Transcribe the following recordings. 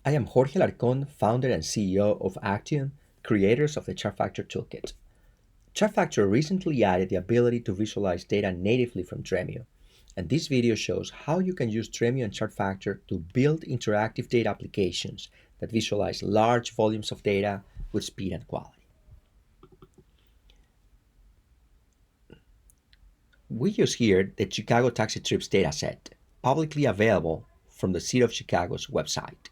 I am Jorge Larcon, founder and CEO of Actium, creators of the ChartFactor Toolkit. ChartFactor recently added the ability to visualize data natively from Dremio, and this video shows how you can use Dremio and ChartFactor to build interactive data applications that visualize large volumes of data with speed and quality. We use here the Chicago Taxi Trips dataset, publicly available from the City of Chicago's website.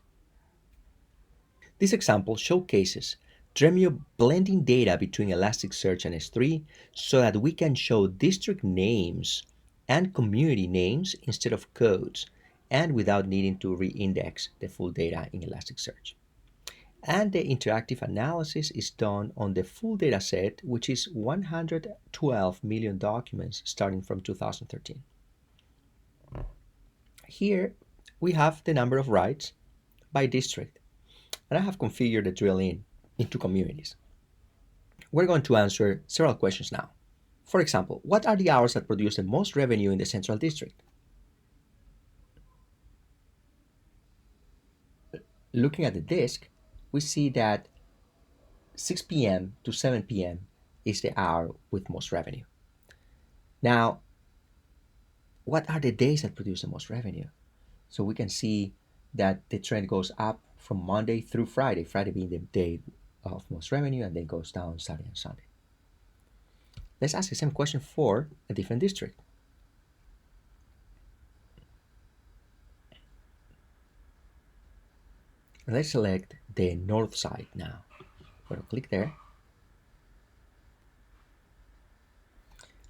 This example showcases Dremio blending data between Elasticsearch and S3 so that we can show district names and community names instead of codes, and without needing to re-index the full data in Elasticsearch. And the interactive analysis is done on the full data set, which is 112 million documents starting from 2013. Here we have the number of rides by district, and I have configured the drill-in into communities. We're going to answer several questions now. For example, what are the hours that produce the most revenue in the Central District? Looking at the disk, we see that 6 p.m. to 7 p.m. is the hour with most revenue. Now, what are the days that produce the most revenue? So we can see that the trend goes up from Monday through Friday, Friday being the day of most revenue, and then goes down Saturday and Sunday. Let's ask the same question for a different district. Let's select the north side now. We're going to click there.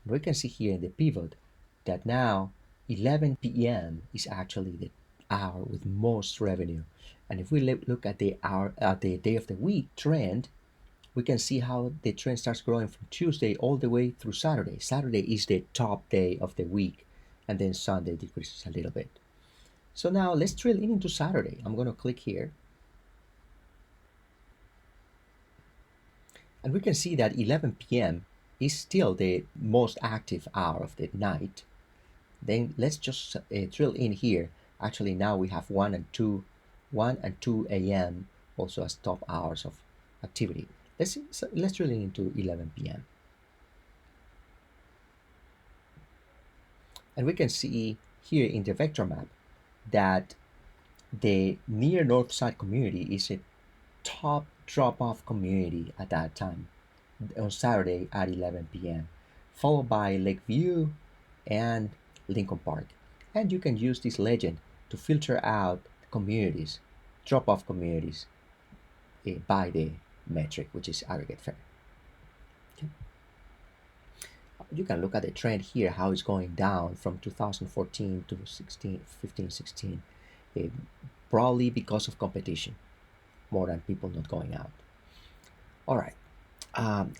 We can see here in the pivot that now 11 p.m. is actually the hour with most revenue. And if we look at the day of the week trend, we can see how the trend starts growing from Tuesday all the way through Saturday. Saturday is the top day of the week, and then Sunday decreases a little bit. So now let's drill into Saturday. I'm going to click here. And we can see that 11 p.m. is still the most active hour of the night. Then let's just drill in here. Actually, now we have 1 and 2 a.m. also as top hours of activity. Let's drill into 11 p.m. And we can see here in the vector map that the near north side community is a top drop-off community at that time on Saturday at 11 p.m. followed by Lakeview and Lincoln Park. And you can use this legend to filter out communities, drop-off communities by the metric, which is aggregate fare. Okay. You can look at the trend here, how it's going down from 2014 to 15, 16, probably because of competition, more than people not going out. All right.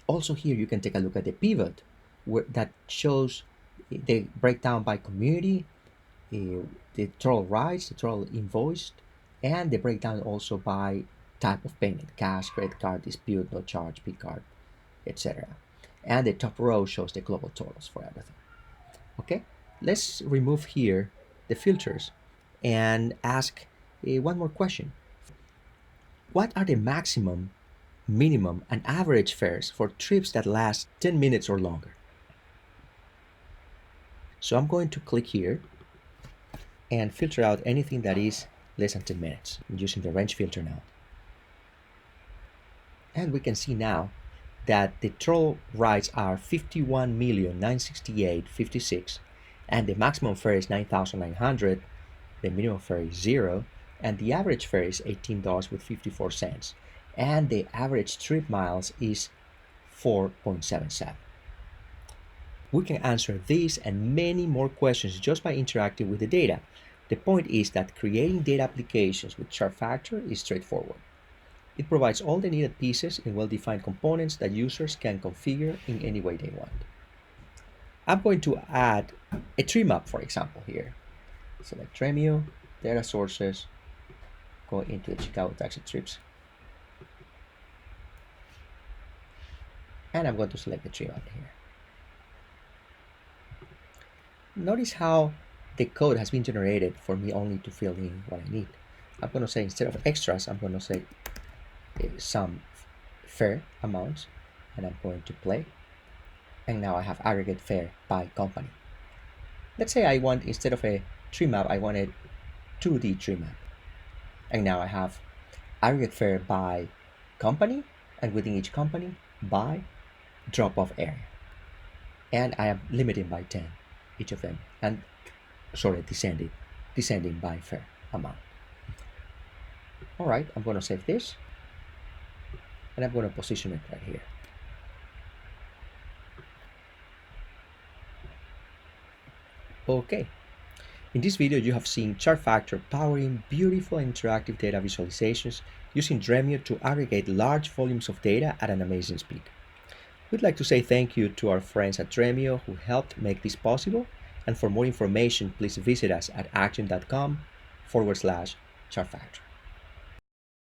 Also here, you can take a look at the pivot that shows the breakdown by community, the total rides, the total invoiced, and the breakdown also by type of payment: cash, credit card, dispute, no charge, P card, etc. And the top row shows the global totals for everything. Okay, let's remove here the filters and ask one more question. What are the maximum, minimum, and average fares for trips that last 10 minutes or longer? So I'm going to click here and filter out anything that is less than 10 minutes. I'm using the range filter now. And we can see now that the total rides are 51,968,56, and the maximum fare is 9,900, the minimum fare is 0, and the average fare is $18.54, and the average trip miles is 4.77. We can answer these and many more questions just by interacting with the data. The point is that creating data applications with ChartFactor is straightforward. It provides all the needed pieces in well-defined components that users can configure in any way they want. I'm going to add a tree map, for example, here. Select Dremio, data sources, go into the Chicago Taxi Trips, and I'm going to select the tree map here. Notice how the code has been generated for me only to fill in what I need. I'm going to say, instead of extras, I'm going to say some fair amounts, and I'm going to play. And now I have aggregate fair by company. Let's say I want, instead of a tree map, I want a 2D tree map. And now I have aggregate fair by company, and within each company by drop-off area. And I am limiting by 10 each of them, and sorry, descending by fair amount. All right, I'm going to save this, and I'm going to position it right here. Okay, in this video you have seen ChartFactor powering beautiful interactive data visualizations using Dremio to aggregate large volumes of data at an amazing speed. We'd like to say thank you to our friends at Dremio who helped make this possible, and for more information please visit us at action.com/ChartFactor.